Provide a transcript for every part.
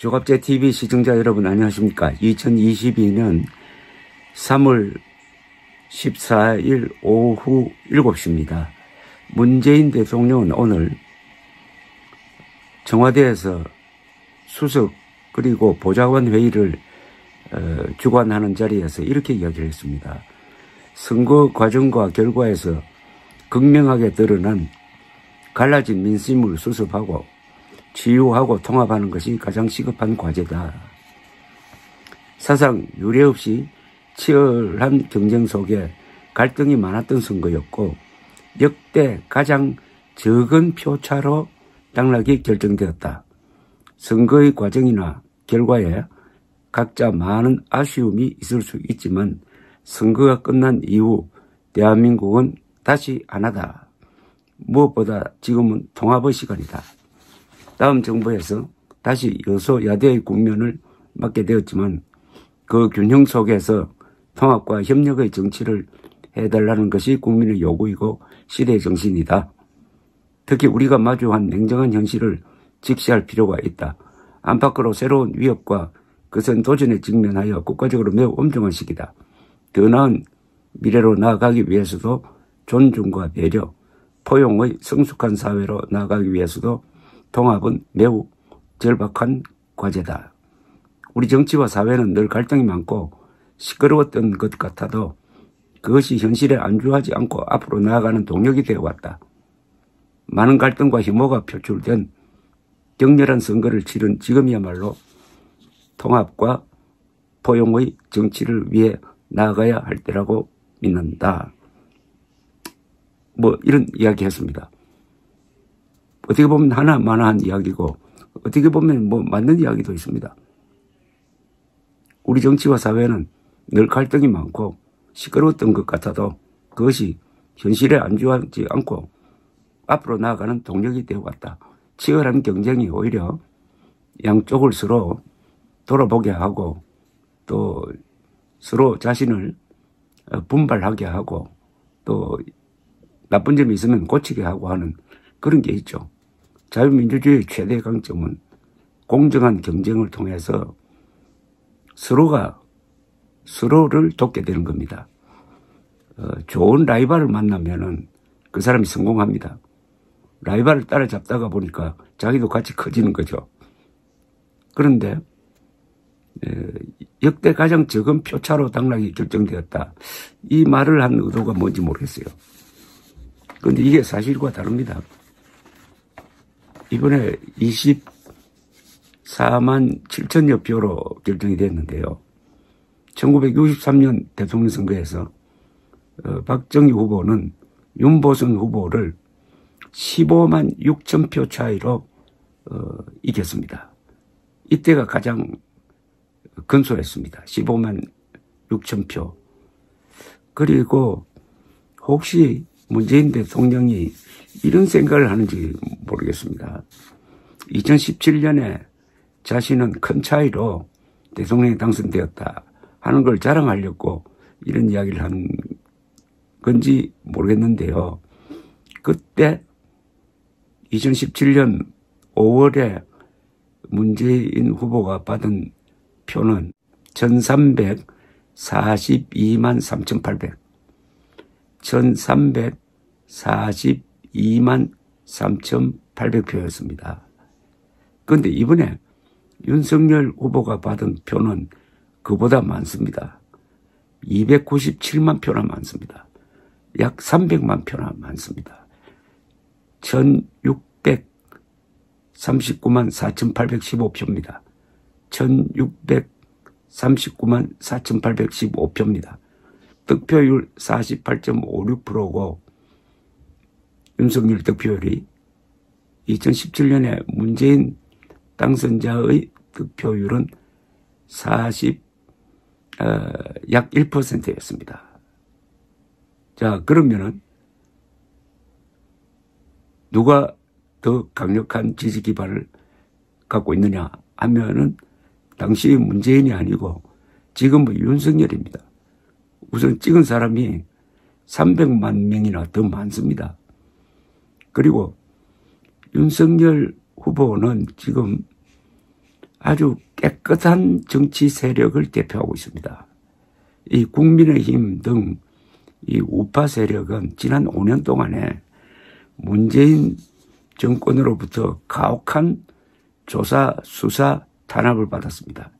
조갑제 TV 시청자 여러분 안녕하십니까. 2022년 3월 14일 오후 7시입니다. 문재인 대통령은 오늘 청와대에서 수석 그리고 보좌관 회의를 주관하는 자리에서 이렇게 이야기를 했습니다. 선거 과정과 결과에서 극명하게 드러난 갈라진 민심을 수습하고 치유하고 통합하는 것이 가장 시급한 과제다. 사상 유례 없이 치열한 경쟁 속에 갈등이 많았던 선거였고 역대 가장 적은 표차로 당락이 결정되었다. 선거의 과정이나 결과에 각자 많은 아쉬움이 있을 수 있지만 선거가 끝난 이후 대한민국은 다시 하나다. 무엇보다 지금은 통합의 시간이다. 다음 정부에서 다시 여소야대의 국면을 맞게 되었지만 그 균형 속에서 통합과 협력의 정치를 해달라는 것이 국민의 요구이고 시대의 정신이다. 특히 우리가 마주한 냉정한 현실을 직시할 필요가 있다. 안팎으로 새로운 위협과 거센 도전에 직면하여 국가적으로 매우 엄중한 시기다. 더 나은 미래로 나아가기 위해서도 존중과 배려, 포용의 성숙한 사회로 나아가기 위해서도 통합은 매우 절박한 과제다. 우리 정치와 사회는 늘 갈등이 많고 시끄러웠던 것 같아도 그것이 현실에 안주하지 않고 앞으로 나아가는 동력이 되어왔다. 많은 갈등과 혐오가 표출된 격렬한 선거를 치른 지금이야말로 통합과 포용의 정치를 위해 나아가야 할 때라고 믿는다. 이런 이야기 했습니다. 어떻게 보면 하나만한 이야기고 어떻게 보면 맞는 이야기도 있습니다. 우리 정치와 사회는 늘 갈등이 많고 시끄러웠던 것 같아도 그것이 현실에 안주하지 않고 앞으로 나아가는 동력이 되어왔다. 치열한 경쟁이 오히려 양쪽을 서로 돌아보게 하고 또 서로 자신을 분발하게 하고 또 나쁜 점이 있으면 고치게 하고 하는 그런 게 있죠. 자유민주주의의 최대 강점은 공정한 경쟁을 통해서 서로가 서로를 돕게 되는 겁니다. 좋은 라이벌을 만나면은 그 사람이 성공합니다. 라이벌을 따라잡다가 보니까 자기도 같이 커지는 거죠. 그런데 역대 가장 적은 표차로 당락이 결정되었다. 이 말을 한 의도가 뭔지 모르겠어요. 그런데 이게 사실과 다릅니다. 이번에 24만 7천여 표로 결정이 됐는데요. 1963년 대통령 선거에서 박정희 후보는 윤보선 후보를 15만 6천 표 차이로 이겼습니다. 이때가 가장 근소했습니다. 15만 6천 표. 그리고 혹시 문재인 대통령이 이런 생각을 하는지 모르겠습니다. 2017년에 자신은 큰 차이로 대통령이 당선되었다 하는 걸 자랑하려고 이런 이야기를 한 건지 모르겠는데요. 그때 2017년 5월에 문재인 후보가 받은 표는 1342만 3,800. 1342만 3,800표였습니다. 그런데 이번에 윤석열 후보가 받은 표는 그보다 많습니다. 297만 표나 많습니다. 약 300만 표나 많습니다. 1639만 4,815표입니다. 1639만 4,815표입니다. 득표율 48.56%고 윤석열 득표율이 2017년에 문재인 당선자의 득표율은 약 1%였습니다. 자, 그러면은 누가 더 강력한 지지 기반을 갖고 있느냐 하면은 당시 문재인이 아니고 지금은 윤석열입니다. 우선 찍은 사람이 300만 명이나 더 많습니다. 그리고 윤석열 후보는 지금 아주 깨끗한 정치 세력을 대표하고 있습니다. 이 국민의힘 등 이 우파 세력은 지난 5년 동안에 문재인 정권으로부터 가혹한 조사, 수사, 탄압을 받았습니다.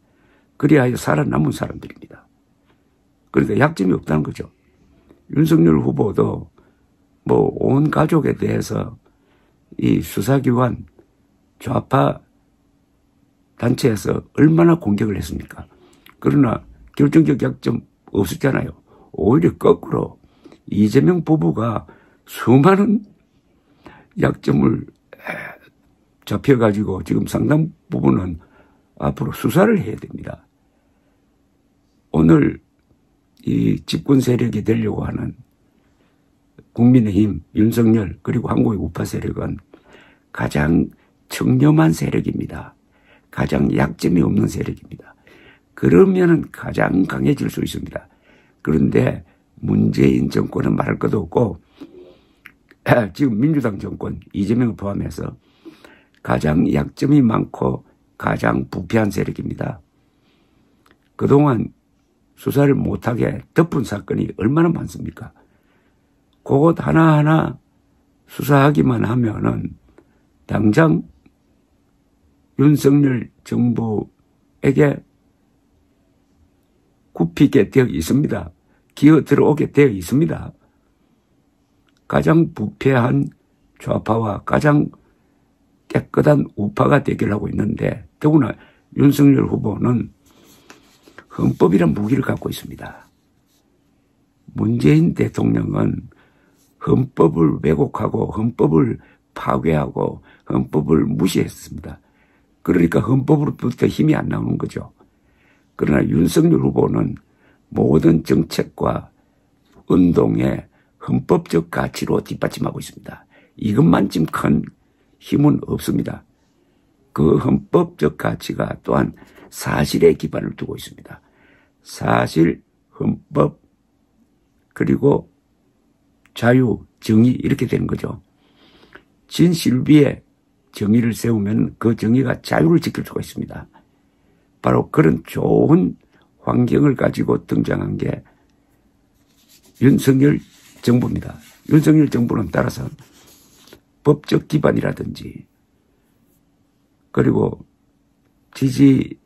그리하여 살아남은 사람들입니다. 그러니까 약점이 없다는 거죠. 윤석열 후보도 뭐 온 가족에 대해서 이 수사기관 좌파 단체에서 얼마나 공격을 했습니까? 그러나 결정적 약점 없었잖아요. 오히려 거꾸로 이재명 부부가 수많은 약점을 잡혀가지고 지금 상당 부분은 앞으로 수사를 해야 됩니다. 오늘 이 집권 세력이 되려고 하는 국민의힘, 윤석열 그리고 한국의 우파 세력은 가장 청렴한 세력입니다. 가장 약점이 없는 세력입니다. 그러면은 가장 강해질 수 있습니다. 그런데 문재인 정권은 말할 것도 없고 지금 민주당 정권 이재명을 포함해서 가장 약점이 많고 가장 부패한 세력입니다. 그동안 수사를 못하게 덮은 사건이 얼마나 많습니까? 그것 하나하나 수사하기만 하면은 당장 윤석열 정부에게 굽히게 되어 있습니다. 기어 들어오게 되어 있습니다. 가장 부패한 좌파와 가장 깨끗한 우파가 대결하고 있는데 더구나 윤석열 후보는 헌법이란 무기를 갖고 있습니다. 문재인 대통령은 헌법을 왜곡하고 헌법을 파괴하고 헌법을 무시했습니다. 그러니까 헌법으로부터 힘이 안 나오는 거죠. 그러나 윤석열 후보는 모든 정책과 운동에 헌법적 가치로 뒷받침하고 있습니다. 이것만 지금 큰 힘은 없습니다. 그 헌법적 가치가 또한 사실에 기반을 두고 있습니다. 사실, 헌법, 그리고 자유, 정의 이렇게 되는 거죠. 진실 위에 정의를 세우면 그 정의가 자유를 지킬 수가 있습니다. 바로 그런 좋은 환경을 가지고 등장한 게 윤석열 정부입니다. 윤석열 정부는 따라서 법적 기반이라든지 그리고 지지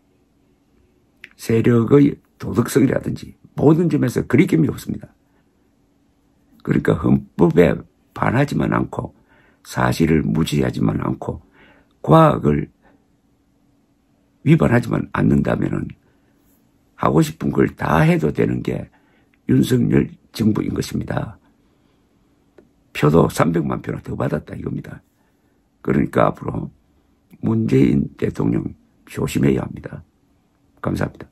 세력의 도덕성이라든지 모든 점에서 그리낌이 없습니다. 그러니까 헌법에 반하지만 않고 사실을 무시하지만 않고 과학을 위반하지만 않는다면은 하고 싶은 걸 다 해도 되는 게 윤석열 정부인 것입니다. 표도 300만 표나 더 받았다 이겁니다. 그러니까 앞으로 문재인 대통령 조심해야 합니다. 감사합니다.